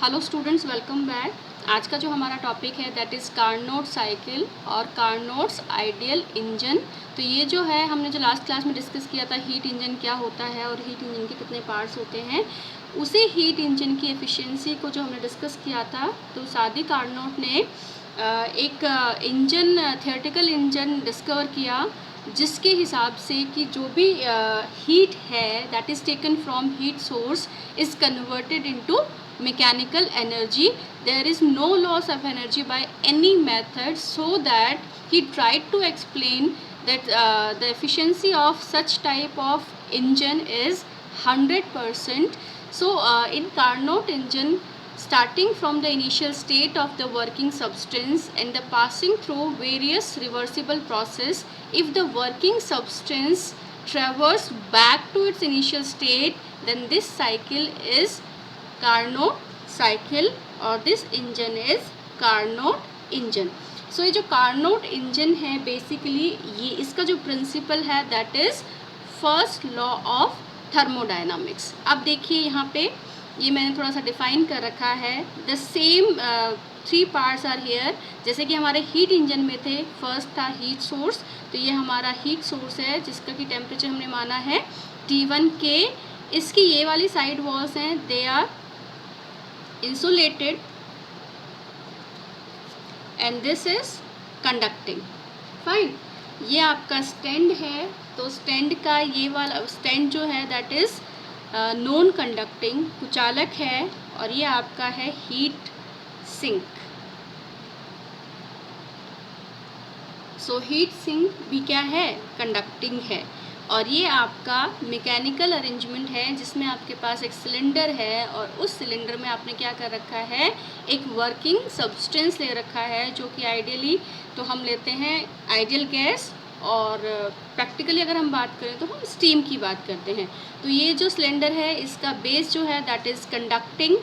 Hello students, welcome back. आज का जो हमारा टॉपिक है दैट इज़ कार्नोट साइकिल और कार्नोट्स आइडियल इंजन। तो ये जो है हमने जो लास्ट क्लास में डिस्कस किया था हीट इंजन क्या होता है और हीट इंजन के कितने पार्ट्स होते हैं, उसी हीट इंजन की एफिशिएंसी को जो हमने डिस्कस किया था। तो सादी कार्नोट ने एक इंजन थियोरेटिकल इंजन डिस्कवर किया जिसके हिसाब से कि जो भी हीट है that is taken from heat source is converted into mechanical energy. There is no loss of energy by any method, so that he tried to explain that the efficiency of such type of engine is 100%. So in Carnot engine, starting from the initial state of the working substance and the passing through various reversible process, if the working substance traversed back to its initial state, then this cycle is Carnot cycle और this engine is Carnot engine. So ये जो Carnot engine है basically ये इसका जो principal है that is first law of thermodynamics. अब देखिए यहाँ पे ये मैंने थोड़ा सा डिफाइन कर रखा है। The same 3 parts are here. जैसे कि हमारे हीट इंजन में थे, फर्स्ट था हीट सोर्स, तो ये हमारा हीट सोर्स है जिसका कि टेम्परेचर हमने माना है T1K। इसकी ये वाली साइड वॉल्स हैं, they are insulated and this is conducting. fine, ये आपका स्टैंड है, तो स्टैंड का ये वाला स्टैंड जो है दैट इज नॉन कंडक्टिंग कुचालक है, और ये आपका है heat sink. So heat sink भी क्या है, कंडक्टिंग है। और ये आपका मैकेनिकल अरेंजमेंट है जिसमें आपके पास एक सिलेंडर है और उस सिलेंडर में आपने क्या कर रखा है, एक वर्किंग सब्सटेंस ले रखा है जो कि आइडियली तो हम लेते हैं आइडियल गैस, और प्रैक्टिकली अगर हम बात करें तो हम स्टीम की बात करते हैं। तो ये जो सिलेंडर है इसका बेस जो है दैट इज़ कंडक्टिंग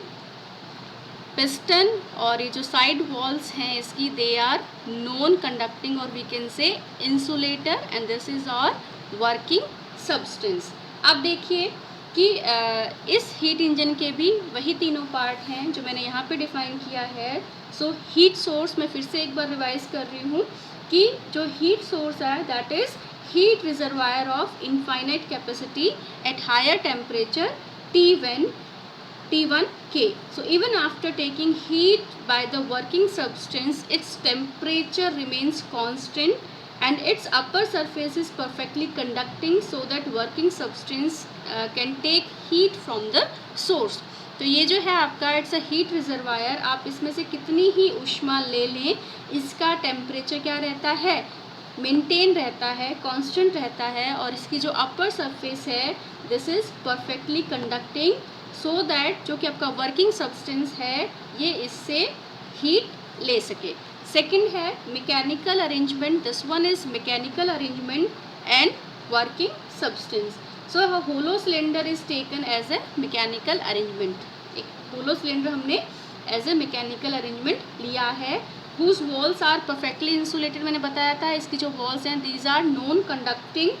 पिस्टन, और ये जो साइड वॉल्स हैं इसकी दे आर नॉन कंडक्टिंग और we can say insulator, and this is our working substance. अब देखिए कि इस हीट इंजन के भी वही तीनों पार्ट हैं जो मैंने यहाँ पे डिफाइन किया है। सो हीट सोर्स मैं फिर से एक बार रिवाइज कर रही हूँ कि जो हीट सोर्स है that is heat reservoir of infinite capacity at higher temperature T1K. So even after taking heat by the working substance, its temperature remains constant and its upper surface is perfectly conducting, so that working substance can take heat from the source. तो ये जो है आपका it's a heat reservoir. आप इसमें से कितनी ही ऊष्मा ले लें, इसका टेम्परेचर क्या रहता है, मेंटेन रहता है, कांस्टेंट रहता है, और इसकी जो अपर सरफेस है this is perfectly conducting, so that जो कि आपका वर्किंग सब्सटेंस है ये इससे हीट ले सके। सेकंड है mechanical arrangement. This one is mechanical arrangement and working substance. So hollow cylinder is taken as a mechanical arrangement. एक होलो सिलेंडर हमने एज ए मैकेनिकल अरेंजमेंट लिया है, whose walls are perfectly insulated. मैंने बताया था इसकी जो वॉल्स हैं these are non conducting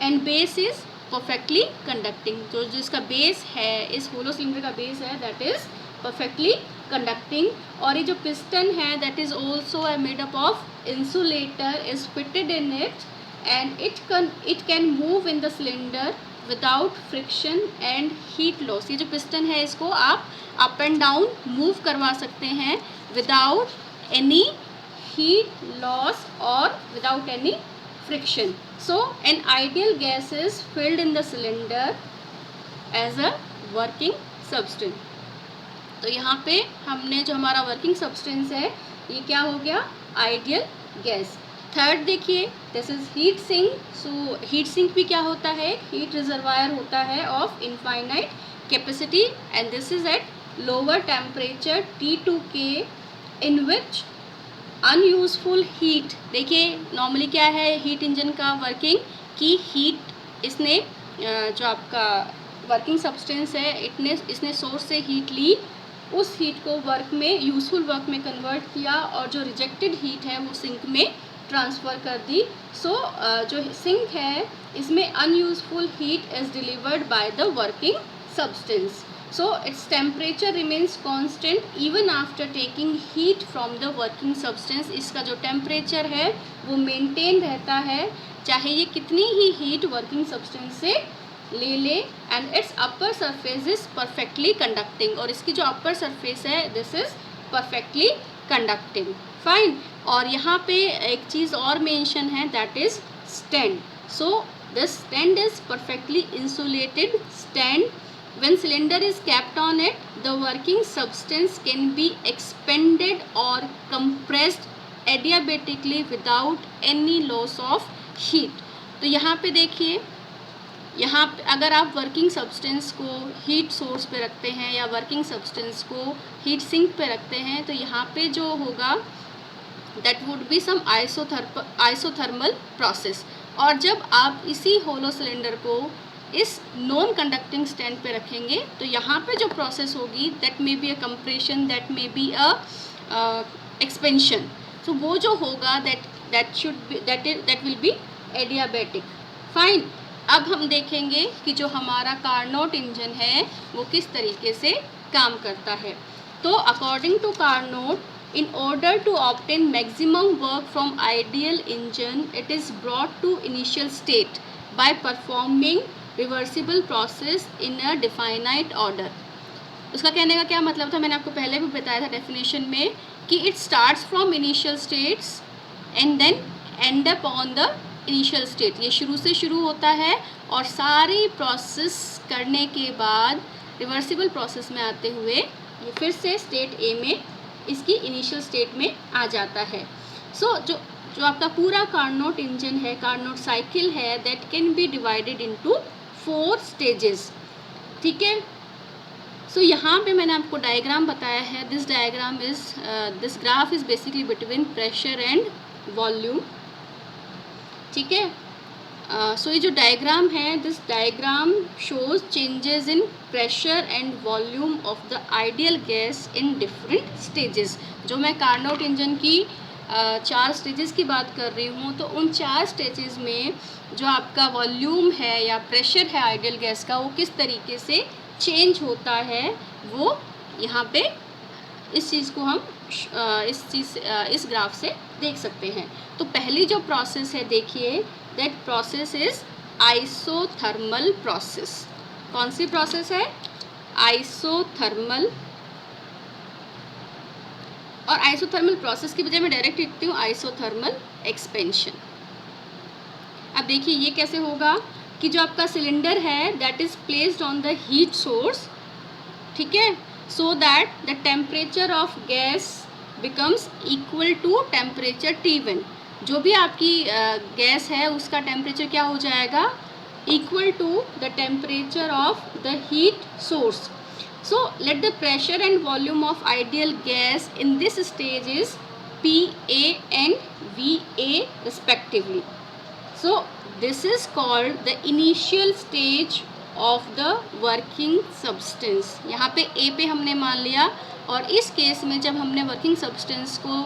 and base is perfectly conducting. जो जिसका बेस है, इस होलो सिलेंडर का बेस है दैट इज परफेक्टली कंडक्टिंग। और ये जो पिस्टन है that is also made up of insulator is fitted in it, and it can move in the cylinder without friction and heat loss. ये जो piston है इसको आप अप एंड डाउन मूव करवा सकते हैं विदाउट एनी हीट लॉस और without any friction. So an ideal gas is filled in the cylinder as a working substance. तो यहाँ पे हमने जो हमारा वर्किंग सब्सटेंस है ये क्या हो गया, आइडियल गैस। थर्ड देखिए this is heat sink. So heat sink भी क्या होता है, हीट रिजर्वायर होता है of infinite capacity, and this is at lower temperature T2K in which unuseful heat. देखिए नॉर्मली क्या है हीट इंजन का वर्किंग की हीट इसने जो आपका वर्किंग सब्सटेंस है इसने सोर्स से हीट ली, उस हीट को वर्क में यूजफुल वर्क में कन्वर्ट किया, और जो रिजेक्टेड हीट है वो सिंक में ट्रांसफ़र कर दी। सो जो सिंक है इसमें unuseful heat is delivered by the working substance. So its temperature remains constant even after taking heat from the working substance. इसका जो temperature है वो maintain रहता है चाहे ये कितनी ही heat working substance से ले ले, and its upper surface is perfectly conducting. और इसकी जो upper surface है this is perfectly conducting. Fine. और यहाँ पे एक चीज़ और mention है that is stand. So the stand is perfectly insulated stand. When cylinder is kept on it, the working substance can be expanded or compressed adiabatically without any loss of heat. तो यहाँ पे देखिए, यहाँ अगर आप working substance को heat source पे रखते हैं या वर्किंग सब्सटेंस को हीट सिंक पे रखते हैं तो यहाँ पे जो होगा that would be some isothermal process. और जब आप इसी होलो सिलेंडर को इस नॉन कंडक्टिंग स्टैंड पे रखेंगे तो यहाँ पे जो प्रोसेस होगी that may be a compression, that may be a expansion. तो वो जो होगा that will be adiabatic. Fine. अब हम देखेंगे कि जो हमारा कार्नोट इंजन है वो किस तरीके से काम करता है. तो according to Carnot, in order to obtain maximum work from ideal engine, it is brought to initial state by performing reversible process in a definite order. उसका कहने का क्या मतलब था, मैंने आपको पहले भी बताया था डेफिनेशन में कि it starts from initial states and then end up on the initial state. ये शुरू से शुरू होता है और सारी प्रोसेस करने के बाद रिवर्सिबल प्रोसेस में आते हुए ये फिर से स्टेट ए में इसकी इनिशियल स्टेट में आ जाता है. सो जो आपका पूरा कार्नोट इंजन है, कार्नोट साइकिल है, that can be divided into 4 stages. ठीक है. सो यहाँ पे मैंने आपको डायग्राम बताया है. This graph is basically between pressure and volume. ठीक है. सो ये जो डायग्राम है, this diagram shows changes in pressure and volume of the ideal gas in different stages. जो मैं कार्नोट इंजन की 4 स्टेजेस की बात कर रही हूँ तो उन 4 स्टेजेस में जो आपका वॉल्यूम है या प्रेशर है आइडियल गैस का वो किस तरीके से चेंज होता है वो यहाँ पे इस चीज़ को हम इस ग्राफ से देख सकते हैं. तो पहली जो प्रोसेस है देखिए, that process is isothermal process. कौन सी प्रोसेस है? आइसोथर्मल. और आइसोथर्मल प्रोसेस की बजाय मैं डायरेक्ट लिखती हूँ आइसोथर्मल एक्सपेंशन. अब देखिए ये कैसे होगा कि जो आपका सिलेंडर है that is placed on the heat source. ठीक है. So that the temperature of gas becomes equal to temperature T1. जो भी आपकी गैस है उसका टेम्परेचर क्या हो जाएगा? Equal to the temperature of the heat source. So let the pressure and volume of ideal gas in this stage is PA and VA respectively. So this is called the initial stage of the working substance. यहाँ पे A पे हमने मान लिया और इस case में जब हमने वर्किंग सब्सटेंस को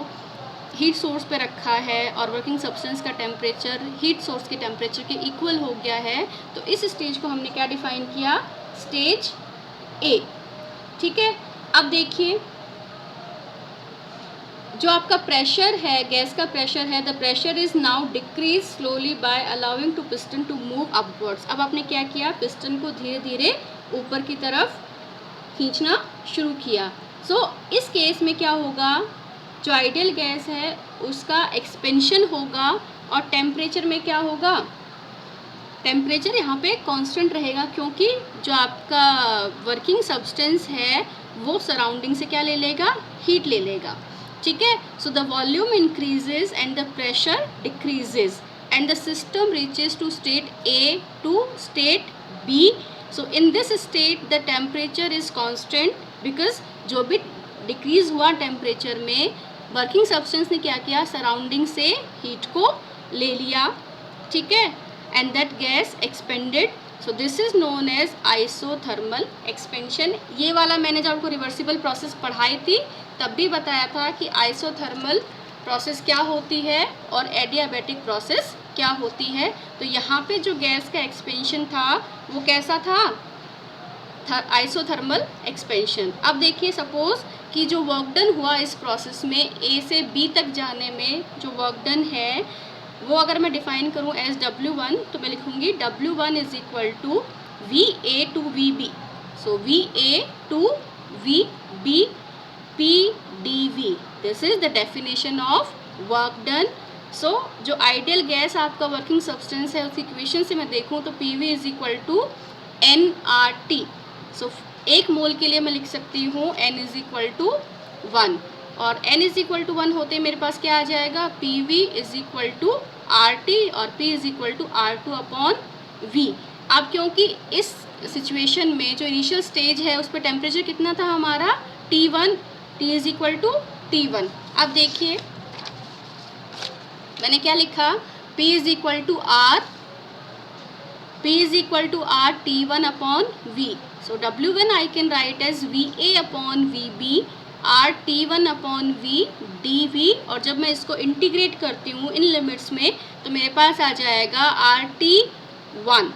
हीट सोर्स पे रखा है और वर्किंग सब्सटेंस का टेम्परेचर हीट सोर्स के टेम्परेचर के इक्वल हो गया है तो इस स्टेज को हमने क्या डिफाइन किया? Stage A. ठीक है. अब देखिए जो आपका प्रेशर है, गैस का प्रेशर है, the pressure is now decrease slowly by allowing to piston to move upwards. अब आपने क्या किया? पिस्टन को धीरे धीरे ऊपर की तरफ खींचना शुरू किया. सो इस केस में क्या होगा? जो आइडियल गैस है उसका एक्सपेंशन होगा और टेम्परेचर में क्या होगा? टेम्परेचर यहाँ पे कांस्टेंट रहेगा क्योंकि जो आपका वर्किंग सब्सटेंस है वो सराउंडिंग से क्या ले लेगा? हीट ले लेगा. ठीक है. So the volume increases and the pressure decreases and the system reaches to state A to state B. So in this state the temperature is constant because जो भी डिक्रीज हुआ टेम्परेचर में वर्किंग सब्सटेंस ने क्या किया? Surrounding से heat को ले लिया. ठीक है. And that gas expanded. So this is known as isothermal expansion. ये वाला मैंने जब आपको रिवर्सिबल प्रोसेस पढ़ाई थी तब भी बताया था कि आइसोथर्मल प्रोसेस क्या होती है और एडियाबैटिक प्रोसेस क्या होती है. तो यहाँ पे जो गैस का एक्सपेंशन था वो कैसा था? Isothermal expansion. अब देखिए सपोज कि जो वर्क डन हुआ इस प्रोसेस में ए से बी तक जाने में जो वर्क डन है वो अगर मैं डिफाइन करूं एज W1 तो मैं लिखूंगी W1 is equal to VA to VB। So VA to VB PdV, this is the definition of work done. So जो आइडियल गैस आपका वर्किंग सब्सटेंस है उसकी इक्वेशन से मैं देखूं तो PV is equal to nRT। So एक mole के लिए मैं लिख सकती हूँ n इज इक्वल टू 1 और n इज इक्वल टू 1 होते मेरे पास क्या आ जाएगा PV is equal to RT और P is equal to R2 upon V। अब क्योंकि इस सिचुएशन में जो इनिशियल स्टेज है उस पर टेम्परेचर कितना था हमारा T1, T is equal to T1। अब देखिए मैंने क्या लिखा P is equal to R, P is equal to R T1 upon V. So W1 I can write as VA upon VB R T1 upon V dV और जब मैं इसको integrate करती हूँ इन लिमिट्स में तो मेरे पास आ जाएगा RT1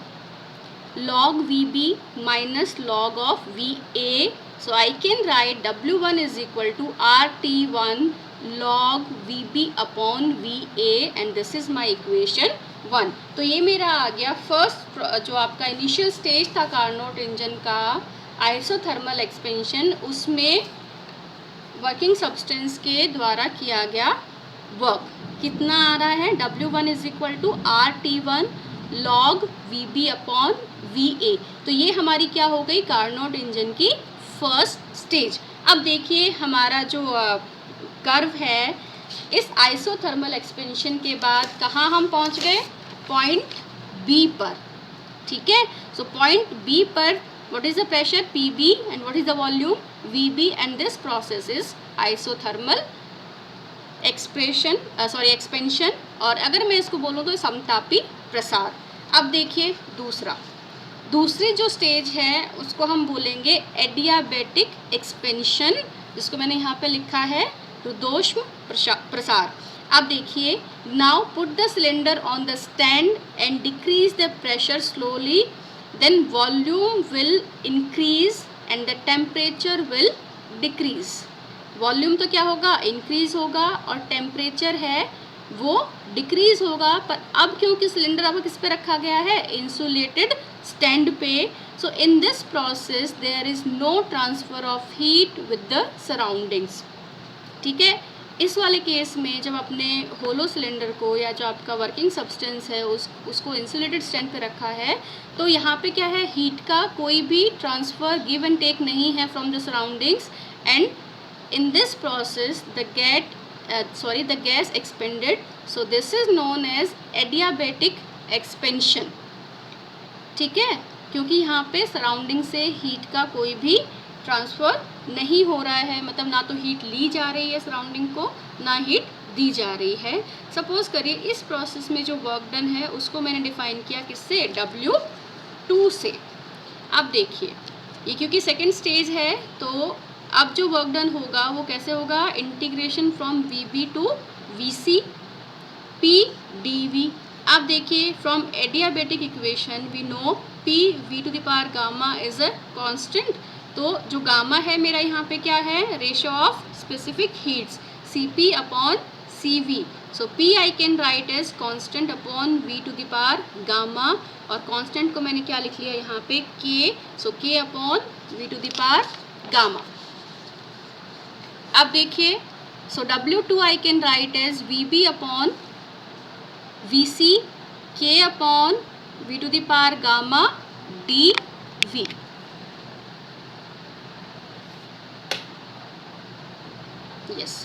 log VB minus log of VA. So I can write W1 is equal to RT1 log VB upon VA and this is my equation 1। तो ये मेरा आ गया फर्स्ट जो आपका इनिशियल स्टेज था कार्नोट इंजन का आइसोथर्मल एक्सपेंशन, उसमें working substance के द्वारा किया गया वर्क कितना आ रहा है W1 is equal to RT1 log VB upon VA। तो ये हमारी क्या हो गई कार्नोट इंजन की फर्स्ट स्टेज। अब देखिए हमारा जो कर्व है इस आइसोथर्मल एक्सपेंशन के बाद कहाँ हम पहुँच गए पॉइंट बी पर, ठीक है। सो पॉइंट बी पर what is the pressure PB and what is the volume VB and this process is isothermal expansion और अगर मैं इसको बोलूँ तो समतापी प्रसार। अब देखिए दूसरी जो स्टेज है उसको हम बोलेंगे एडियाबैटिक एक्सपेंशन, जिसको मैंने यहाँ पे लिखा है रुद्धोष्म प्रसार। अब देखिए now put the cylinder on the stand and decrease the pressure slowly, then volume will increase and the temperature will decrease. Volume तो क्या होगा इंक्रीज होगा और टेम्परेचर है वो डिक्रीज होगा, पर अब क्योंकि सिलेंडर अब किस पे रखा गया है इंसुलेटेड स्टैंड पे, so in this process there is no transfer of heat with the surroundings, ठीक है। इस वाले केस में जब अपने होलो सिलेंडर को या जो आपका वर्किंग सब्सटेंस है उसको इंसुलेटेड स्टैंड पे रखा है तो यहाँ पे क्या है हीट का कोई भी ट्रांसफ़र गिव एंड टेक नहीं है from the surroundings and in this process the gas expanded, so this is known as adiabatic expansion, ठीक है। क्योंकि यहाँ पे सराउंडिंग से हीट का कोई भी ट्रांसफ़र नहीं हो रहा है, मतलब ना तो हीट ली जा रही है सराउंडिंग को ना हीट दी जा रही है। सपोज करिए इस प्रोसेस में जो वर्क डन है उसको मैंने डिफाइन किया किससे W2 से। अब देखिए ये क्योंकि सेकेंड स्टेज है तो अब जो वर्क डन होगा वो कैसे होगा integration from VB to VC PdV। अब देखिए from adiabatic equation we know PV to the power gamma is a constant, तो जो गामा है मेरा यहाँ पे क्या है ratio of specific heats Cp upon Cv। So P I can write as constant upon V to the power gamma और constant को मैंने क्या लिख लिया यहाँ पे K, so K upon V to the power gamma. अब देखिए so W2 I can write as VB upon VC K upon V to the power gamma dV। Yes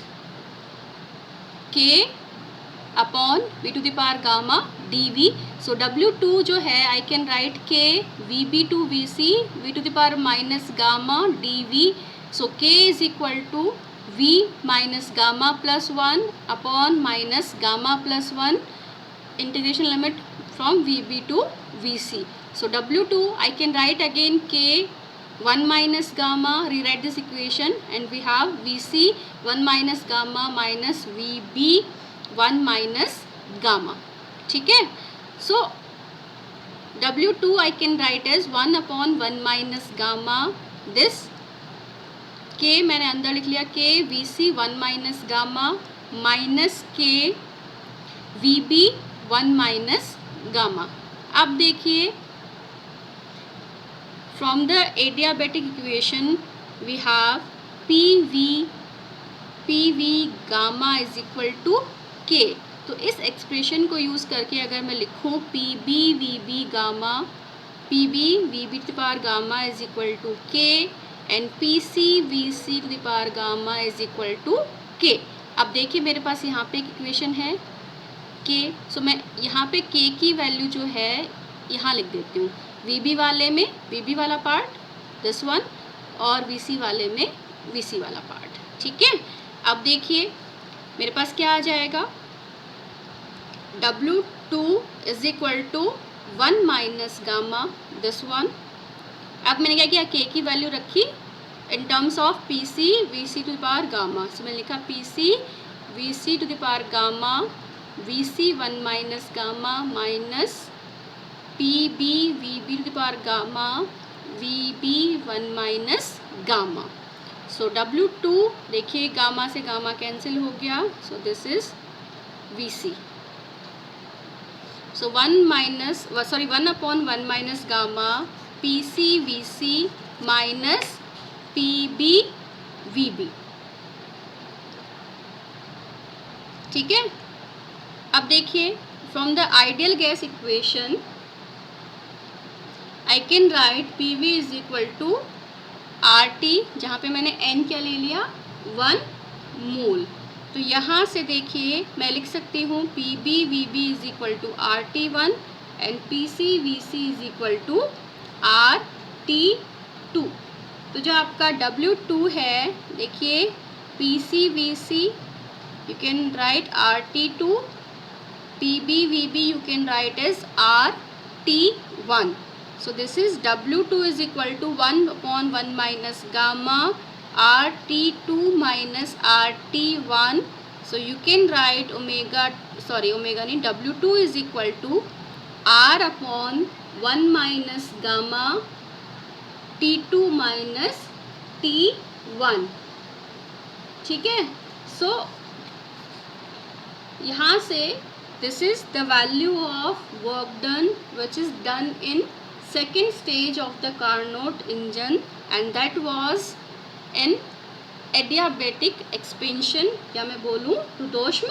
K upon V to the power gamma dV। So W2 जो है I can write K VB to VC V to the power minus gamma dV। So K is equal to V minus gamma plus 1 upon minus gamma plus 1 integration limit from VB to VC। So W2 I can write again K 1 minus gamma, rewrite this equation and we have VC 1 minus gamma minus VB 1 minus gamma, ठीक है। सो W2 I can write as 1/1 minus gamma this K मैंने अंदर लिख लिया K VC 1 minus gamma minus K VB 1 minus gamma. अब देखिए from the adiabatic equation we have PV gamma is equal to K. तो इस एक्सप्रेशन को use करके अगर मैं लिखूँ PB VB gamma PB VB to the power gamma is equal to K and PC VC to the power gamma is equal to K. अब देखिए मेरे पास यहाँ पे एक इक्वेशन है K. सो मैं यहाँ पे K की वैल्यू जो है यहाँ लिख देती हूँ. VB वाले में VB वाला पार्ट दिस वन और VC वाले में VC वाला पार्ट. ठीक है. अब देखिए मेरे पास क्या आ जाएगा W2 is equal to 1 minus gamma this one. अब मैंने क्या किया K की वैल्यू रखी in terms of PC VC to the power gamma. So मैंने लिखा PC VC to the power gamma VC 1 minus gamma minus PB VB to the power gamma VB 1 minus gamma. So W2 देखिए gamma से gamma cancel हो गया. So this is VC. So 1/1 minus gamma PC VC minus PB VB. ठीक है. अब देखिए from the ideal gas equation I can write PV is equal to RT जहाँ पे मैंने N क्या ले लिया 1 मोल. तो यहाँ से देखिए मैं लिख सकती हूँ PB VB is equal to RT1 and PC VC is equal to RT2. तो जो आपका W2 है देखिए PC VC you can write RT2 PB VB you can write as RT1. So this is W2 is equal to 1/1 minus gamma RT2 minus RT1. So you can write omega नहीं W2 is equal to R/1 minus gamma T2 minus T1. ठीक है. So यहाँ से this is the value of work done which is done in second stage of the Carnot engine and that was an adiabatic expansion या मैं बोलूँ रुद्धोष्म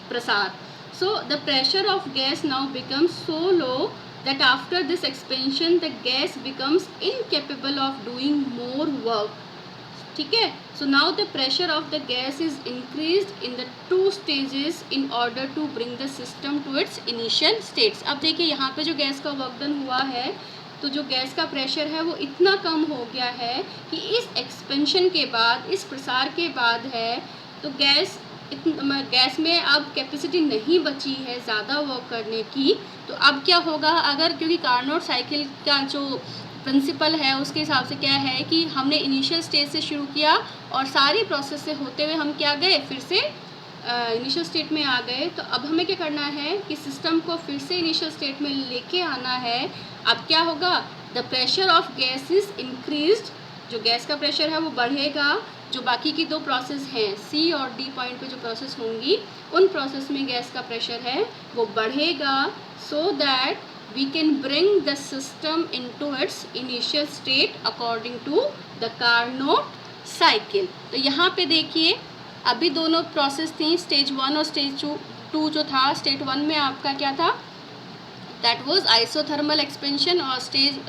प्रसार. So the pressure of gas now becomes so low that after this expansion the gas becomes incapable of doing more work. ठीक है. So now the pressure of the gas is increased in the two stages in order to bring the system to its initial states. अब देखिए यहाँ पे जो gas का work done हुआ है तो जो गैस का प्रेशर है वो इतना कम हो गया है कि इस एक्सपेंशन के बाद इस प्रसार के बाद है तो गैस में अब कैपेसिटी नहीं बची है ज़्यादा वर्क करने की. तो अब क्या होगा अगर क्योंकि कार्नोट साइकिल का जो प्रिंसिपल है उसके हिसाब से क्या है कि हमने इनिशियल स्टेज से शुरू किया और सारी प्रोसेस से होते हुए हम क्या गए फिर से इनिशियल स्टेट में आ गए. तो अब हमें क्या करना है कि सिस्टम को फिर से इनिशियल स्टेट में लेके आना है. अब क्या होगा the pressure of gas is increased. जो गैस का प्रेशर है वो बढ़ेगा. जो बाकी की दो प्रोसेस हैं C और D पॉइंट पे जो प्रोसेस होंगी उन प्रोसेस में गैस का प्रेशर है वो बढ़ेगा so that we can bring the system into its initial state according to the Carnot cycle. तो यहाँ पे देखिए अभी दोनों प्रोसेस थी स्टेज 1 और स्टेज 2 जो था स्टेट 1 में आपका क्या था दैट वाज आइसोथर्मल एक्सपेंशन और स्टेज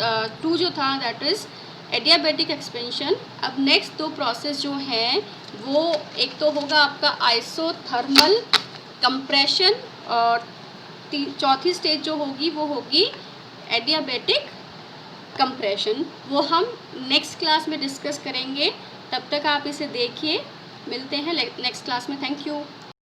2 जो था दैट इज़ एडियाबैटिक एक्सपेंशन. अब नेक्स्ट दो प्रोसेस जो हैं वो एक तो होगा आपका आइसोथर्मल कंप्रेशन और चौथी स्टेज जो होगी वो होगी एडियाबैटिक कंप्रेशन. वो हम नेक्स्ट क्लास में डिस्कस करेंगे. तब तक आप इसे देखिए. मिलते हैं नेक्स्ट क्लास में. Thank you.